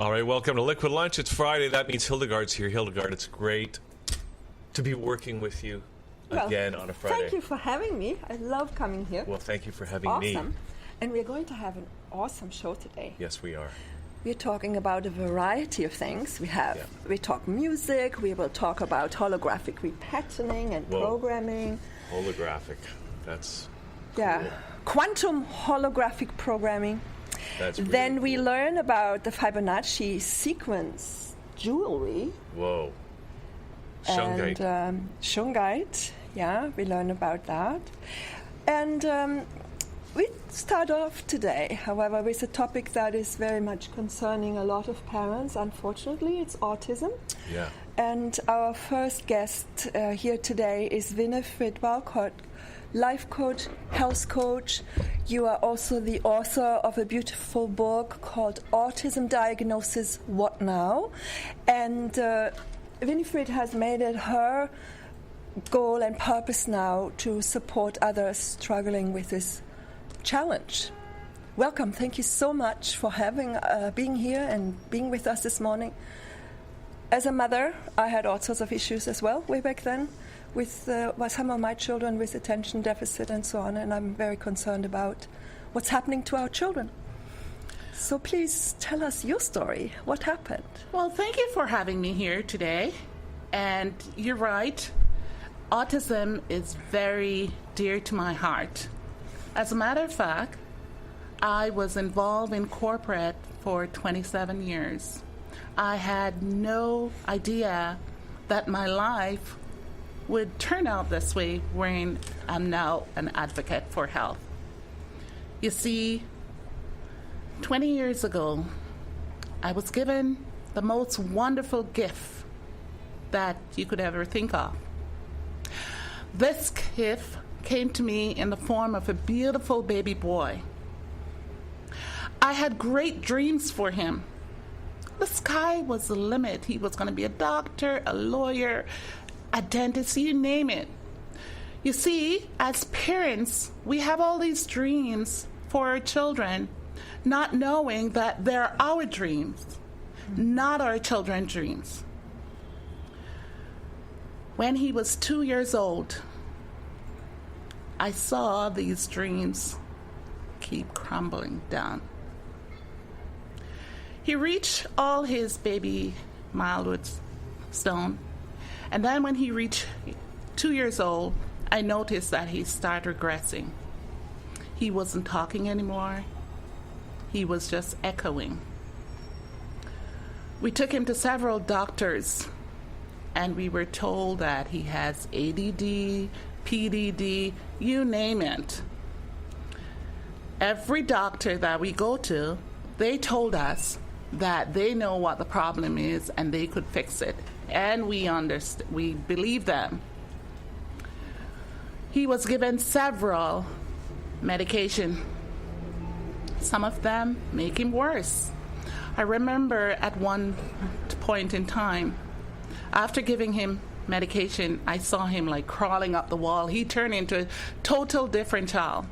All right, welcome to Liquid Lunch. It's Friday. That means Hildegard's here. Hildegard, it's great to be working with you again on a Friday. Thank you for having me. I love coming here. Well, thank you for having me. Awesome. And we're going to have an awesome show today. Yes, we are. We're talking about a variety of things. We talk music, we will talk about holographic repatterning and programming. Holographic. That's cool. Cool. Quantum holographic programming. That's really Then we cool. learn about the Fibonacci sequence jewelry. Whoa. Shungite. And shungite, we learn about that. And we start off today, however, with a topic that is very much concerning a lot of parents. Unfortunately, it's autism. Yeah. And our first guest here today is Winnifred Walcott, life coach, health coach. You are also the author of a beautiful book called Autism Diagnosis, What Now? And Winnifred has made it her goal and purpose now to support others struggling with this challenge. Welcome. Thank you so much for being here and being with us this morning. As a mother, I had all sorts of issues as well way back then with some of my children with attention deficit and so on, and I'm very concerned about what's happening to our children. So please tell us your story. What happened? Well, thank you for having me here today. And you're right, autism is very dear to my heart. As a matter of fact, I was involved in corporate for 27 years. I had no idea that my life would turn out this way when I'm now an advocate for health. You see, 20 years ago, I was given the most wonderful gift that you could ever think of. This gift came to me in the form of a beautiful baby boy. I had great dreams for him. The sky was the limit. He was going to be a doctor, a lawyer, a dentist, you name it. You see, as parents, we have all these dreams for our children, not knowing that they're our dreams, not our children's dreams. When he was 2 years old, I saw these dreams keep crumbling down. He reached all his baby milestone, and then when he reached 2 years old, I noticed that he started regressing. He wasn't talking anymore. He was just echoing. We took him to several doctors, and we were told that he has ADD, PDD, you name it. Every doctor that we go to, they told us that they know what the problem is and they could fix it. And we believe them. He was given several medication. Some of them make him worse. I remember at one point in time, after giving him medication, I saw him like crawling up the wall. He turned into a total different child.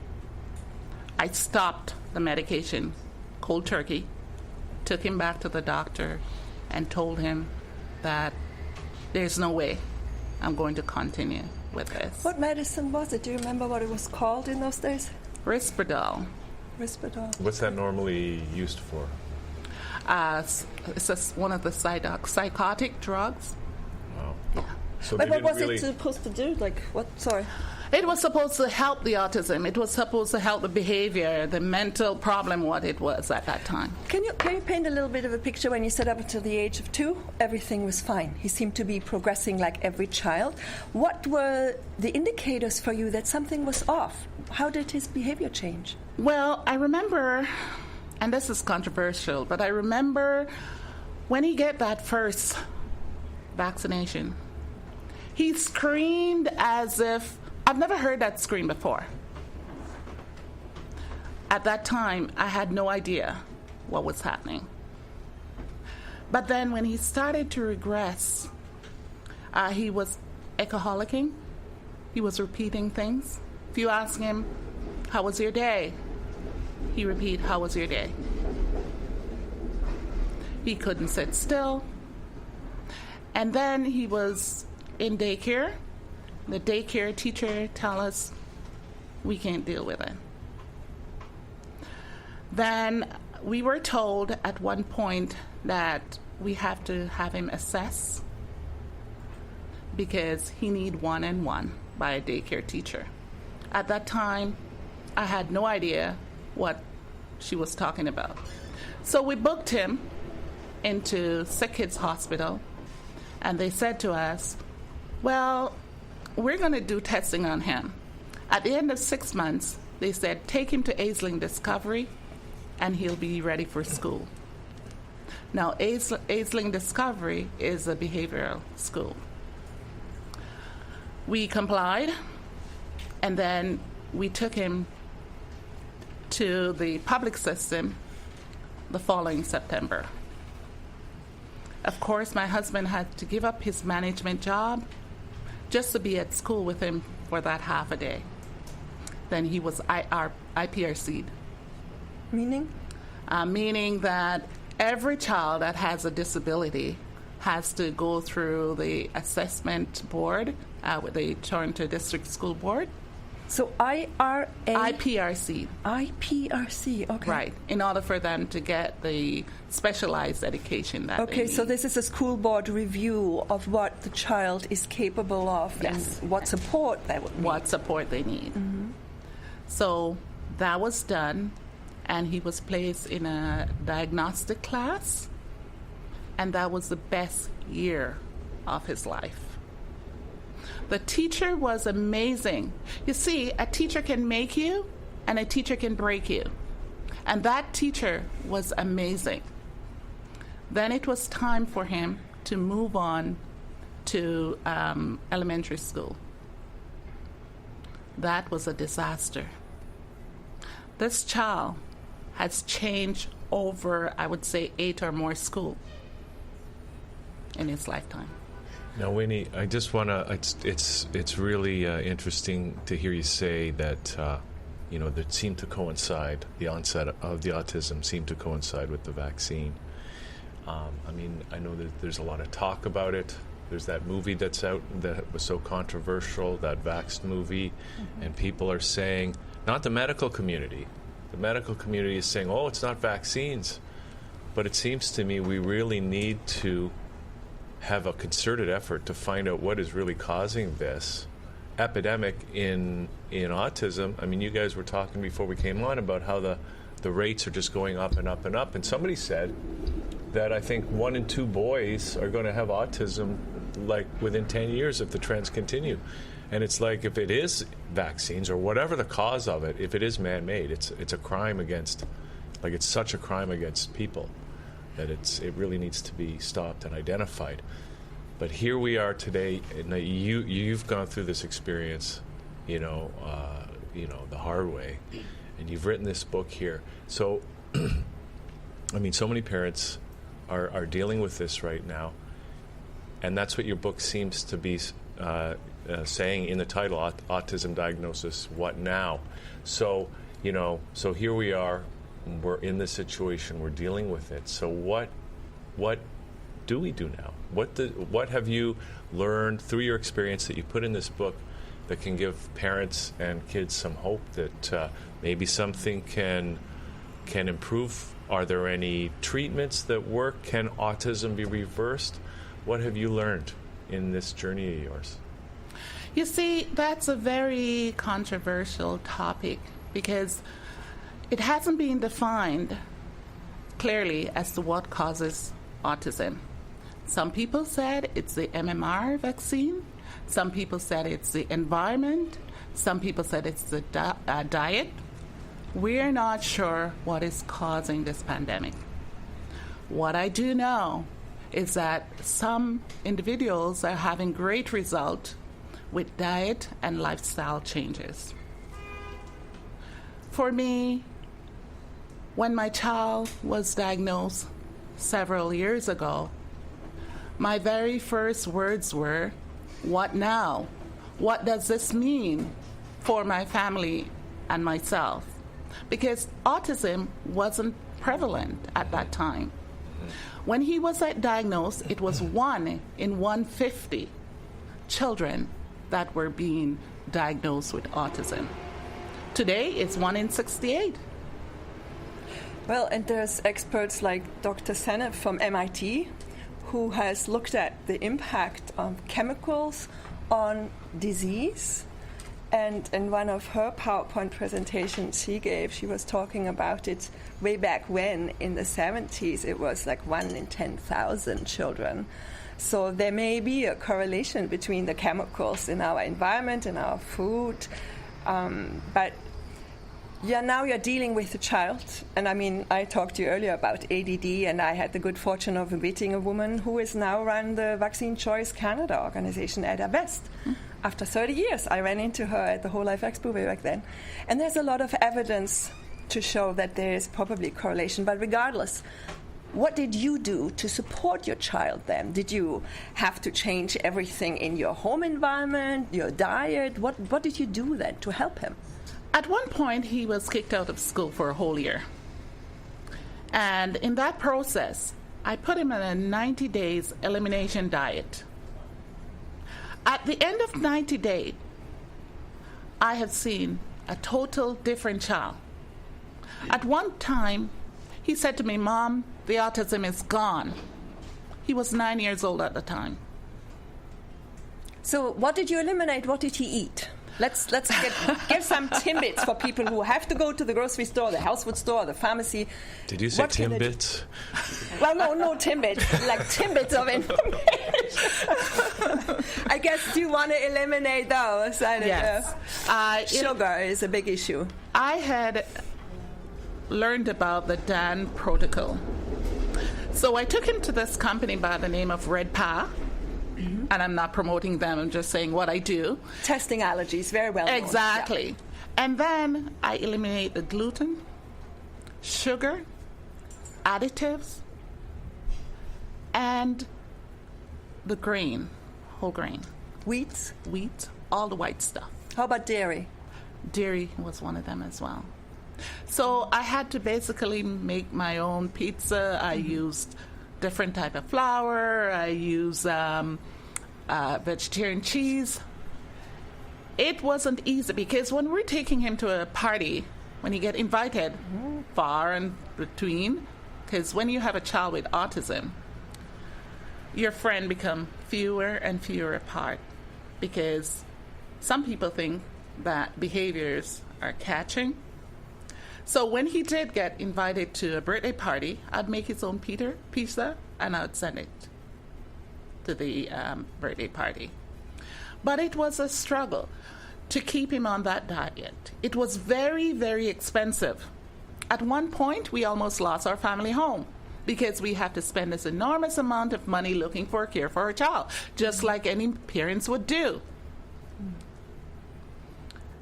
I stopped the medication, cold turkey, took him back to the doctor and told him that there's no way I'm going to continue with this. What medicine was it? Do you remember what it was called in those days? Risperdal. Risperdal. What's that normally used for? It's one of the psychotic drugs. Wow. Yeah. So But they what didn't was really... it supposed to do? Like, what? Sorry. It was supposed to help the autism. It was supposed to help the behavior, the mental problem, what it was at that time. Can you paint a little bit of a picture when you said up until the age of 2, everything was fine? He seemed to be progressing like every child. What were the indicators for you that something was off? How did his behavior change? Well, I remember, and this is controversial, but I remember when he got that first vaccination, he screamed as if, I've never heard that scream before. At that time, I had no idea what was happening. But then when he started to regress, he was echoholicing. He was repeating things. If you ask him, how was your day? He repeat, how was your day? He couldn't sit still. And then he was in daycare. The daycare teacher tell us we can't deal with it. Then we were told at one point that we have to have him assessed because he need one-on-one by a daycare teacher. At that time, I had no idea what she was talking about. So we booked him into Sick Kids Hospital, and they said to us, well, we're going to do testing on him. At the end of 6 months, they said, take him to Aisling Discovery, and he'll be ready for school. Now, Aisling Discovery is a behavioral school. We complied, and then we took him to the public system the following September. Of course, my husband had to give up his management job just to be at school with him for that half a day. Then he was IPRC'd. Meaning? Meaning that every child that has a disability has to go through the assessment board with the Toronto District School Board. So IPRC. IPRC, okay. Right, in order for them to get the specialized education that they Okay, need. so this is a school board review of what the child is capable of Yes. and what support they would need. What support they need. Mm-hmm. So that was done, and he was placed in a diagnostic class, and that was the best year of his life. The teacher was amazing. You see, a teacher can make you, and a teacher can break you. And that teacher was amazing. Then it was time for him to move on to elementary school. That was a disaster. This child has changed over, I would say, 8 or more schools in his lifetime. Now, Winnie, I just want to. It's really interesting to hear you say that that seemed to coincide. The onset of the autism seemed to coincide with the vaccine. I mean, I know that there's a lot of talk about it. There's that movie that's out that was so controversial, that Vaxxed movie, and people are saying, not the medical community. The medical community is saying, oh, it's not vaccines. But it seems to me we really need to have a concerted effort to find out what is really causing this epidemic in autism. I mean, you guys were talking before we came on about how the rates are just going up and up and up. And somebody said that I think 1 in 2 boys are going to have autism like within 10 years if the trends continue. And it's like, if it is vaccines or whatever the cause of it, if it is man-made, it's a crime against, like, it's such a crime against people that it really needs to be stopped and identified. But here we are today, and you've gone through this experience, the hard way, and you've written this book here. So, I mean, so many parents are dealing with this right now, and that's what your book seems to be saying in the title, Autism Diagnosis, What Now? So, so here we are. We're in this situation. We're dealing with it. So what do we do now? What have you learned through your experience that you put in this book that can give parents and kids some hope that maybe something can improve? Are there any treatments that work? Can autism be reversed? What have you learned in this journey of yours? You see, that's a very controversial topic because it hasn't been defined clearly as to what causes autism. Some people said it's the MMR vaccine. Some people said it's the environment. Some people said it's the diet. We're not sure what is causing this pandemic. What I do know is that some individuals are having great results with diet and lifestyle changes. For me, when my child was diagnosed several years ago, my very first words were, what now? What does this mean for my family and myself? Because autism wasn't prevalent at that time. When he was diagnosed, it was 1 in 150 children that were being diagnosed with autism. Today, it's 1 in 68. Well, and there's experts like Dr. Senef from MIT who has looked at the impact of chemicals on disease. And in one of her PowerPoint presentations she gave, she was talking about it way back when, in the 70s, it was like 1 in 10,000 children. So there may be a correlation between the chemicals in our environment and our food. But now you're dealing with a child. And I mean, I talked to you earlier about ADD, and I had the good fortune of meeting a woman who is now run the Vaccine Choice Canada organization at her best. After 30 years, I ran into her at the Whole Life Expo way back then. And there's a lot of evidence to show that there is probably correlation. But regardless, what did you do to support your child then? Did you have to change everything in your home environment, your diet? What did you do then to help him? At one point, he was kicked out of school for a whole year. And in that process, I put him on a 90 days elimination diet. At the end of 90 days, I have seen a total different child. At one time, he said to me, "Mom, the autism is gone." He was 9 years old at the time. So what did you eliminate? What did he eat? Let's give some Timbits for people who have to go to the grocery store, the health food store, the pharmacy. Did you say Timbits? Well, no Timbits, like Timbits of information. I guess you want to eliminate those. Yes. Sugar is a big issue. I had learned about the DAN protocol. So I took him to this company by the name of Red Pa. And I'm not promoting them, I'm just saying what I do. Testing allergies, very well known. Exactly. Yeah. And then I eliminate the gluten, sugar, additives, and the grain, whole grain. Wheat, all the white stuff. How about dairy? Dairy was one of them as well. So I had to basically make my own pizza. I used different type of flour. I use vegetarian cheese. It wasn't easy because when we're taking him to a party, when you get invited far and between, because when you have a child with autism, your friend become fewer and fewer apart because some people think that behaviors are catching. So when he did get invited to a birthday party, I'd make his own pizza and I'd send it to the birthday party. But it was a struggle to keep him on that diet. It was very, very expensive. At one point, we almost lost our family home because we had to spend this enormous amount of money looking for a care for our child, just like any parents would do.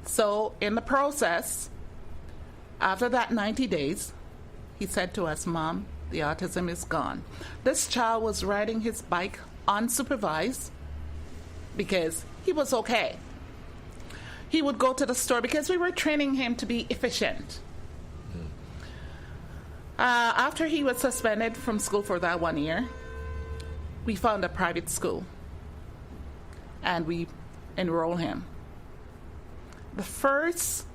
So in the process, after that 90 days, he said to us, "Mom, the autism is gone." This child was riding his bike unsupervised because he was okay. He would go to the store because we were training him to be efficient. After he was suspended from school for that 1 year, we found a private school and we enrolled him. The first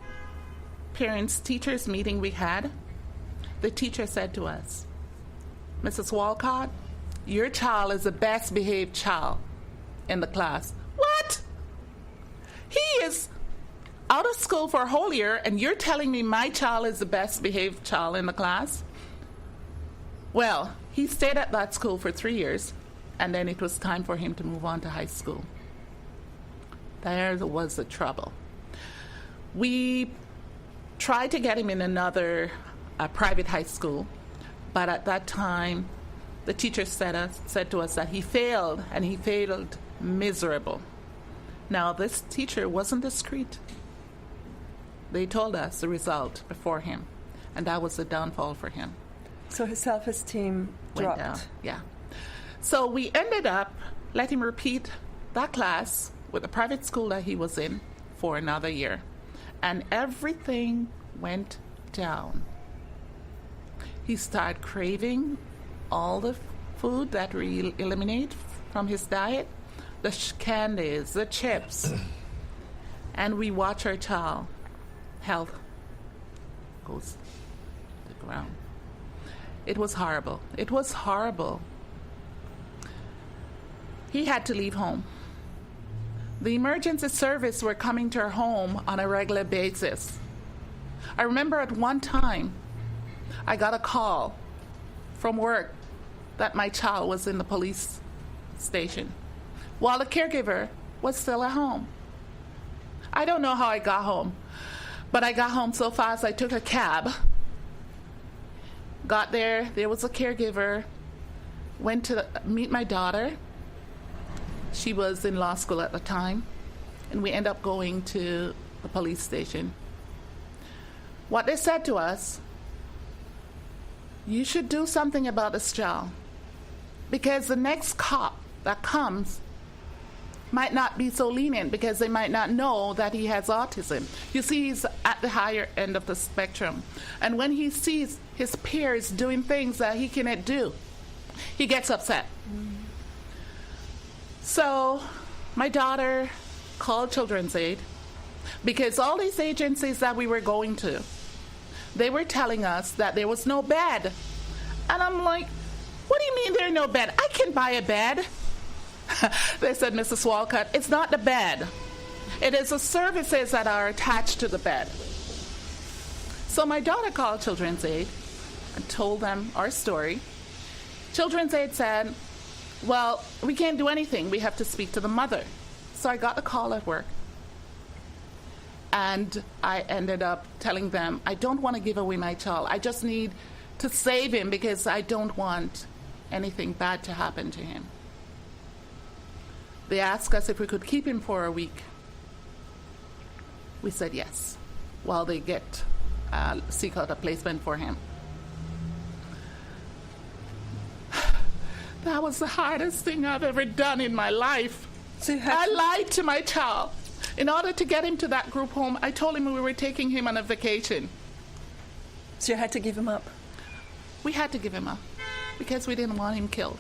parents-teachers meeting we had, the teacher said to us, "Mrs. Walcott, your child is the best behaved child in the class." What? He is out of school for a whole year and you're telling me my child is the best behaved child in the class? Well, he stayed at that school for 3 years and then it was time for him to move on to high school. There was the trouble. We tried to get him in another private high school, but at that time, the teacher said to us that he failed, and he failed miserable. Now, this teacher wasn't discreet. They told us the result before him, and that was the downfall for him. So his self-esteem dropped. Went down. Yeah. So we ended up letting him repeat that class with the private school that he was in for another year. And everything went down. He started craving all the food that we eliminate from his diet, the candies, the chips, and we watch our child health goes to the ground. It was horrible. It was horrible. He had to leave home. The emergency service were coming to our home on a regular basis. I remember at one time, I got a call from work that my child was in the police station while the caregiver was still at home. I don't know how I got home, but I got home so fast I took a cab, got there was a caregiver, went to meet my daughter. She was in law school at the time, and we ended up going to the police station. What they said to us, you should do something about this child, because the next cop that comes might not be so lenient because they might not know that he has autism. You see, he's at the higher end of the spectrum. And when he sees his peers doing things that he cannot do, he gets upset. So my daughter called Children's Aid because all these agencies that we were going to, they were telling us that there was no bed. And I'm like, what do you mean there's no bed? I can buy a bed. They said, Mrs. Walcott, it's not the bed. It is the services that are attached to the bed. So my daughter called Children's Aid and told them our story. Children's Aid said, well, we can't do anything. We have to speak to the mother. So I got a call at work. And I ended up telling them, I don't want to give away my child. I just need to save him because I don't want anything bad to happen to him. They asked us if we could keep him for a week. We said yes, while they seek out a placement for him. That was the hardest thing I've ever done in my life. So I lied to my child. In order to get him to that group home, I told him we were taking him on a vacation. So you had to give him up? We had to give him up because we didn't want him killed.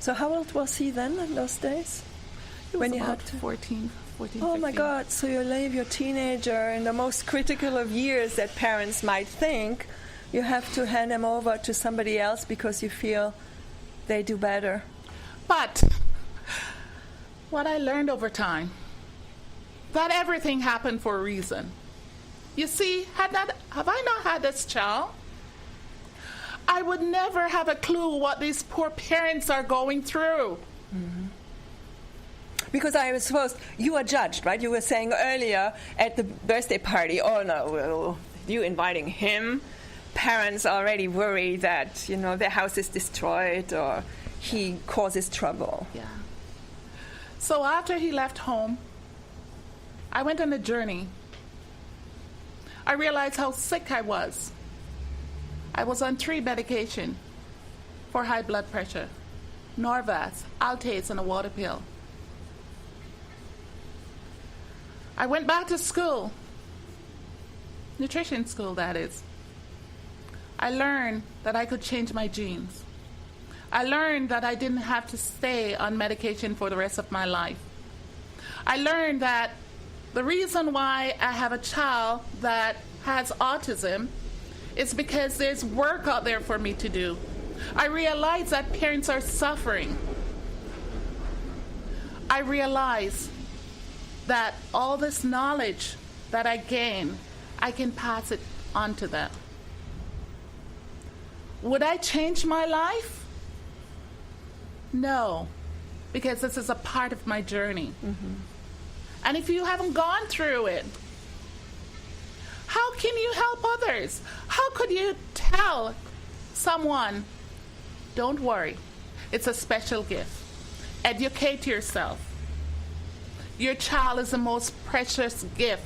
So how old was he then in those days? He was when you about had to 14, Oh 15. my God, so you leave your teenager in the most critical of years that parents might think. You have to hand him over to somebody else because you feel they do better. But what I learned over time, that everything happened for a reason. You see, have I not had this child, I would never have a clue what these poor parents are going through. Mm-hmm. Because I suppose you were judged, right? You were saying earlier at the birthday party, oh no, well, you inviting him? Parents already worry that, their house is destroyed or he causes trouble. Yeah. So after he left home, I went on a journey. I realized how sick I was. I was on 3 medications for high blood pressure, Norvasc, Altace, and a water pill. I went back to school, nutrition school that is. I learned that I could change my genes. I learned that I didn't have to stay on medication for the rest of my life. I learned that the reason why I have a child that has autism is because there's work out there for me to do. I realize that parents are suffering. I realize that all this knowledge that I gain, I can pass it on to them. Would I change my life? No, because this is a part of my journey. Mm-hmm. And if you haven't gone through it, how can you help others? How could you tell someone, don't worry, it's a special gift. Educate yourself. Your child is the most precious gift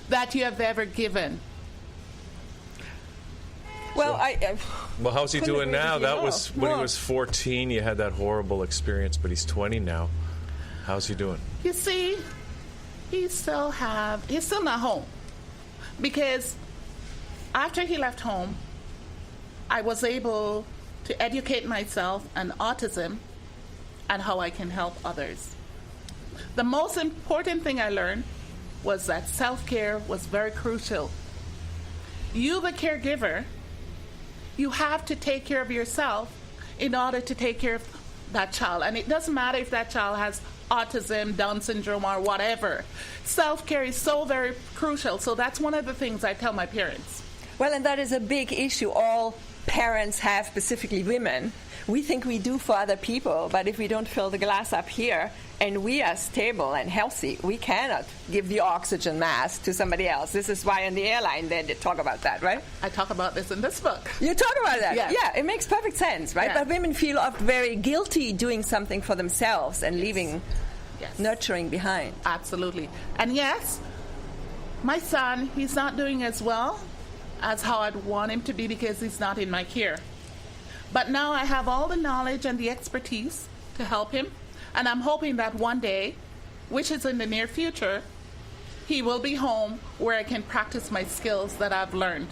that you have ever given. Well, Well, how's he doing now? That was when he Well, was 14. You had that horrible experience, but he's 20 now. How's he doing? You see, he's still not home. Because after he left home, I was able to educate myself on autism and how I can help others. The most important thing I learned was that self-care was very crucial. You, the caregiver, you have to take care of yourself in order to take care of that child. And it doesn't matter if that child has autism, Down syndrome, or whatever. Self-care is so very crucial. So that's one of the things I tell my parents. Well, and that is a big issue all parents have, specifically women. We think we do for other people, but if we don't fill the glass up here and we are stable and healthy, we cannot give the oxygen mask to somebody else. This is why in the airline they talk about that, right? I talk about this in this book. You talk about that? Yes. Yeah, it makes perfect sense, right? Yeah. But women feel often very guilty doing something for themselves and leaving nurturing behind. Absolutely. And yes, my son, he's not doing as well as how I'd want him to be because he's not in my care. But now I have all the knowledge and the expertise to help him, and I'm hoping that one day, which is in the near future, he will be home where I can practice my skills that I've learned.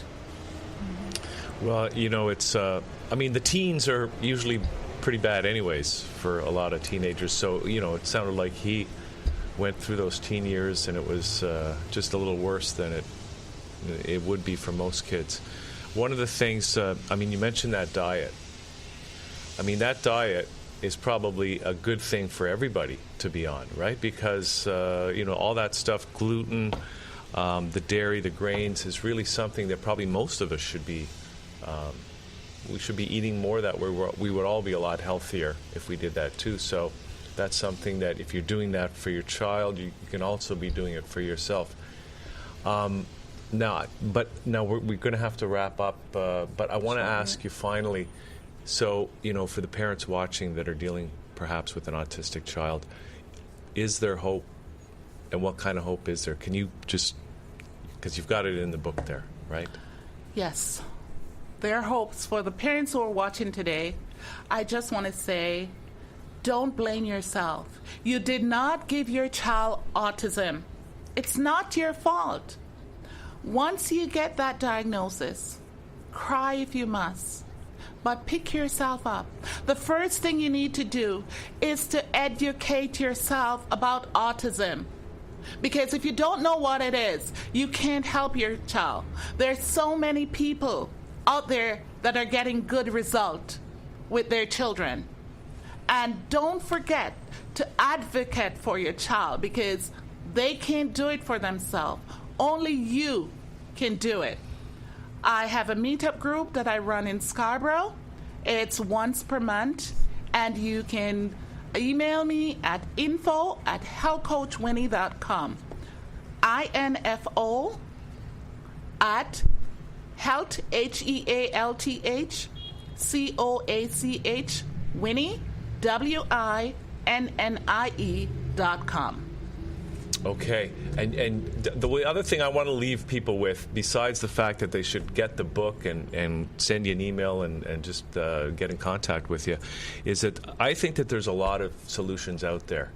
Well, you know, it's, I mean, the teens are usually pretty bad anyways for a lot of teenagers, so, you know, it sounded like he went through those teen years and it was just a little worse than it would be for most kids. One of the things, I mean, you mentioned that diet. I mean, that diet is probably a good thing for everybody to be on, right? Because, you know, all that stuff, gluten, the dairy, the grains, is really something that probably most of us should be, we should be eating more of that. We would all be a lot healthier if we did that too. So that's something that if you're doing that for your child, you can also be doing it for yourself. Now we're going to have to wrap up, but I want to ask you finally, so, you know, for the parents watching that are dealing perhaps with an autistic child, is there hope? And what kind of hope is there? Can you just, because you've got it in the book there, right? Yes. There are hopes for the parents who are watching today. I just want to say, don't blame yourself. You did not give your child autism. It's not your fault. Once you get that diagnosis, cry if you must, but pick yourself up. The first thing you need to do is to educate yourself about autism. Because if you don't know what it is, you can't help your child. There's so many people out there that are getting good results with their children. And don't forget to advocate for your child because they can't do it for themselves. Only you can do it. I have a meetup group that I run in Scarborough. It's once per month, and you can email me at info@healthcoachwinnie.com. info at health, HEALTH, COACH, Winnie, WINNIE.com. Okay, and the other thing I want to leave people with, besides the fact that they should get the book and send you an email and just get in contact with you, is that I think that there's a lot of solutions out there,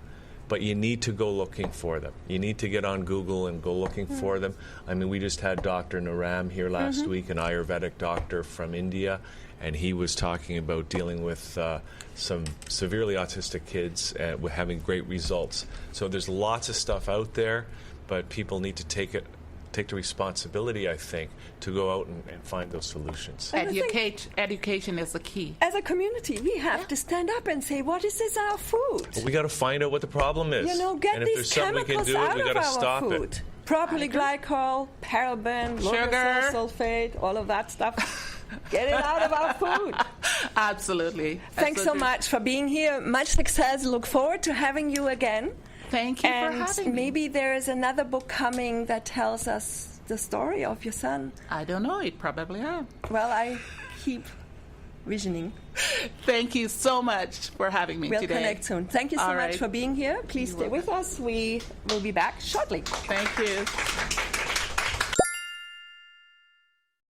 but you need to go looking for them. You need to get on Google and go looking for them. I mean, we just had Dr. Naram here last week, an Ayurvedic doctor from India, and he was talking about dealing with some severely autistic kids with having great results. So there's lots of stuff out there, but people need to take the responsibility, I think, to go out and find those solutions. Education is the key. As a community, we have to stand up and say, what is this our food? Well, we got to find out what the problem is. You know, get and if these there's something we can chemicals do, we out got of to our stop food. it. Propylene glycol, paraben, Sugar, sulfate, all of that stuff. Get it out of our food. Absolutely. Thanks so much for being here. Much success. Look forward to having you again. Thank you and for having me. Maybe there is another book coming that tells us the story of your son. I don't know. It probably are. Well, I keep visioning. Thank you so much for having me today. We'll connect soon. Thank you so much for being here. Please stay with us. We will be back shortly. Thank you.